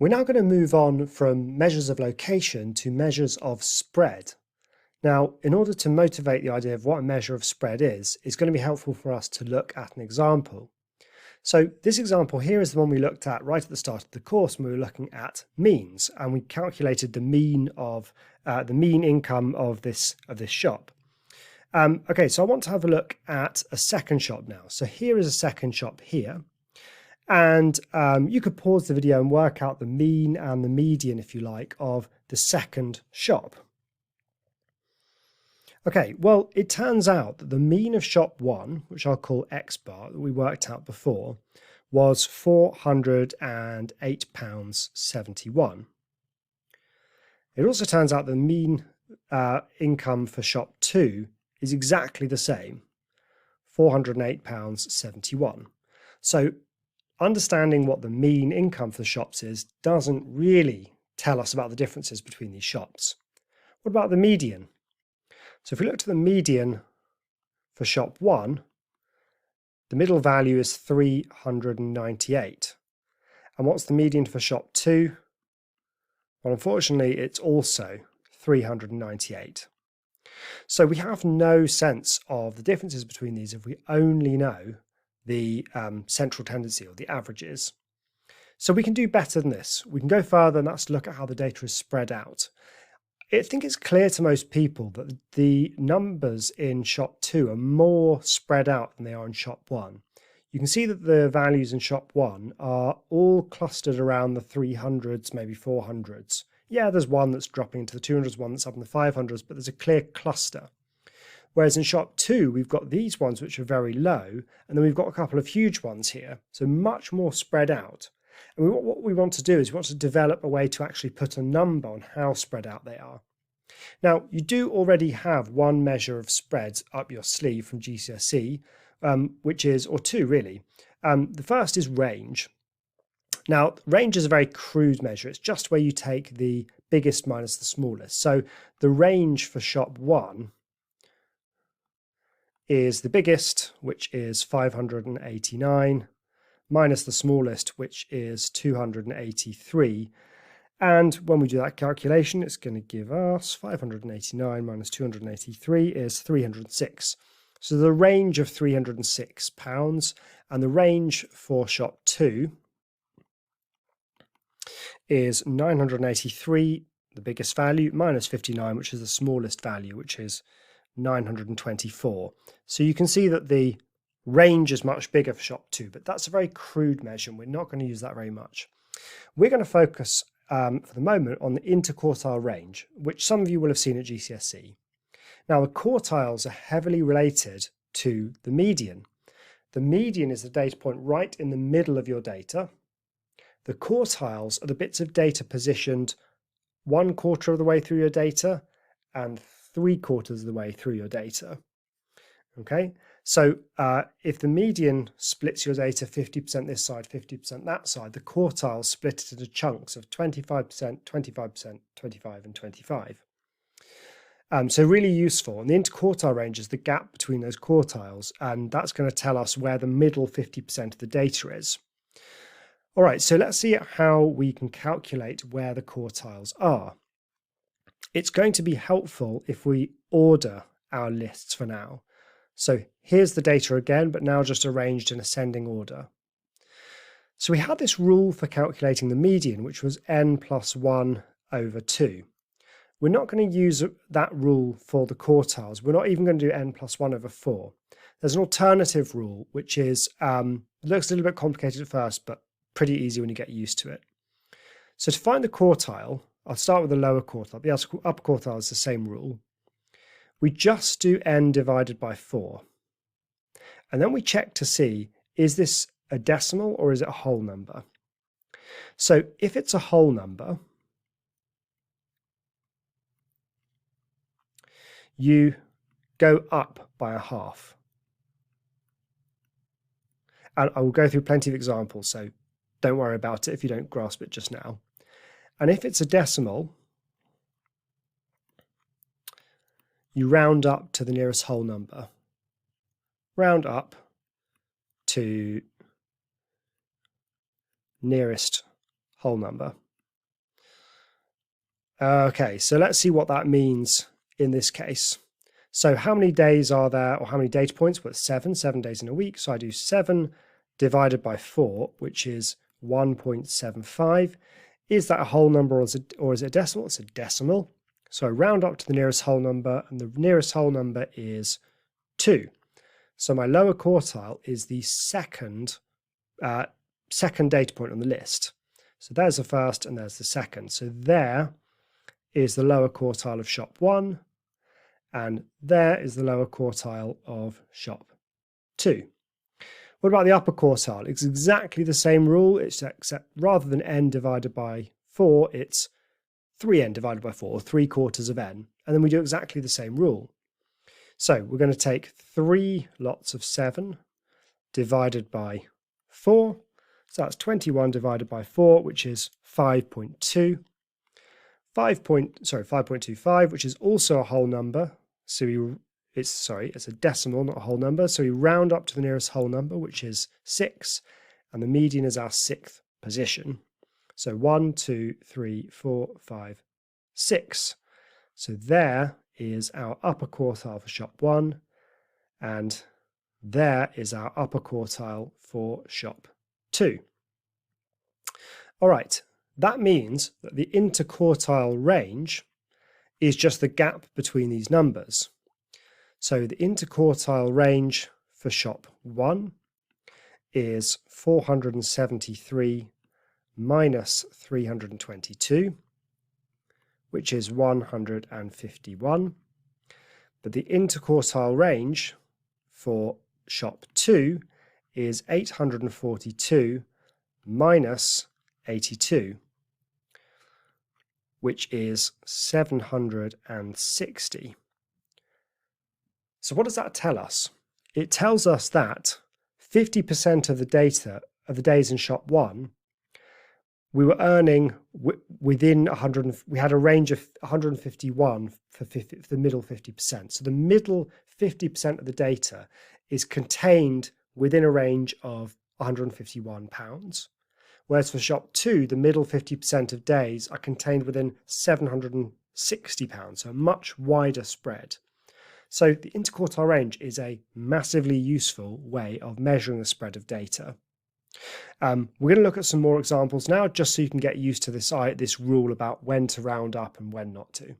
We're now going to move on from measures of location to measures of spread. Now, in order to motivate the idea of what a measure of spread is, it's going to be helpful for us to look at an example. So this example here is the one we looked at right at the start of the course when we were looking at means, and we calculated the mean income of this shop. Okay, so I want to have a look at a second shop now. So here is a second shop here. And you could pause the video and work out the mean and the median, if you like, of the second shop. Okay, well, it turns out that the mean of shop 1, which I'll call X bar, that we worked out before, was £408.71. It also turns out the mean income for shop 2 is exactly the same, £408.71. So understanding what the mean income for the shops is doesn't really tell us about the differences between these shops. What about the median? So if we look to the median for shop 1, the middle value is 398. And what's the median for shop 2? Well, unfortunately, it's also 398. So we have no sense of the differences between these if we only know the central tendency or the averages. So we can do better than this. We can go further, and that's look at how the data is spread out. I think it's clear to most people that the numbers in shop 2 are more spread out than they are in shop 1. You can see that the values in shop 1 are all clustered around the 300s, maybe 400s. Yeah, there's one that's dropping into the 200s, one that's up in the 500s, but there's a clear cluster. Whereas in shop 2, we've got these ones which are very low, and then we've got a couple of huge ones here, so much more spread out. And what we want to do is we want to develop a way to actually put a number on how spread out they are. Now, you do already have one measure of spread up your sleeve from GCSE, which is, or two really. The first is range. Now, range is a very crude measure. It's just where you take the biggest minus the smallest. So the range for shop 1 is the biggest, which is 589, minus the smallest, which is 283. And when we do that calculation, it's going to give us 589 minus 283 is 306. So the range of £306, and the range for shop 2 is 983, the biggest value, minus 59, which is the smallest value, which is 924. So you can see that the range is much bigger for shop 2, but that's a very crude measure, and we're not going to use that very much. We're going to focus for the moment on the interquartile range, which some of you will have seen at GCSE. Now, the quartiles are heavily related to the median. The median is the data point right in the middle of your data. The quartiles are the bits of data positioned 1/4 of the way through your data and 3/4 of the way through your data. Okay, so if the median splits your data 50% this side, 50% that side, the quartiles split it into chunks of 25%, 25%, 25 and 25. So really useful. And the interquartile range is the gap between those quartiles, and that's going to tell us where the middle 50% of the data is. All right, so let's see how we can calculate where the quartiles are. It's going to be helpful if we order our lists for now. So here's the data again, but now just arranged in ascending order. So we had this rule for calculating the median, which was n plus 1 over 2. We're not going to use that rule for the quartiles. We're not even going to do n plus 1 over 4. There's an alternative looks a little bit complicated at first, but pretty easy when you get used to it. So to find the quartile, I'll start with the lower quartile. The upper quartile is the same rule. We just do n divided by 4. And then we check to see, is this a decimal or is it a whole number? So if it's a whole number, you go up by a half. And I will go through plenty of examples, so don't worry about it if you don't grasp it just now. And if it's a decimal, you round up to the nearest whole number. Round up to nearest whole number. Okay, so let's see what that means in this case. So how many days are there, or how many data points? Well, it's 7 days in a week. So I do 7 divided by 4, which is 1.75. Is that a whole number or is it a decimal? It's a decimal. So I round up to the nearest whole number, and the nearest whole number is 2. So my lower quartile is the second data point on the list. So there's the first and there's the second. So there is the lower quartile of shop 1, and there is the lower quartile of shop 2. What about the upper quartile? It's exactly the same rule, except rather than n divided by 4, it's 3n divided by 4, or 3/4 of n, and then we do exactly the same rule. So we're going to take 3 lots of 7 divided by 4, so that's 21 divided by 4, which is 5.2. 5.25, which is also a whole number. So it's a decimal, not a whole number. So we round up to the nearest whole number, which is 6, and the median is our 6th position. So 1, 2, 3, 4, 5, 6. So there is our upper quartile for shop 1, and there is our upper quartile for shop 2. All right. That means that the interquartile range is just the gap between these numbers. So the interquartile range for shop 1 is 473 minus 322, which is 151. But the interquartile range for shop 2 is 842 minus 82, which is 760. So what does that tell us? It tells us that 50% of the data of the days in shop 1, we were earning within 100. We had a range of 151 for the middle 50%. So the middle 50% of the data is contained within a range of £151. Whereas for shop 2, the middle 50% of days are contained within £760, so a much wider spread. So the interquartile range is a massively useful way of measuring the spread of data. We're going to look at some more examples now, just so you can get used to this rule about when to round up and when not to.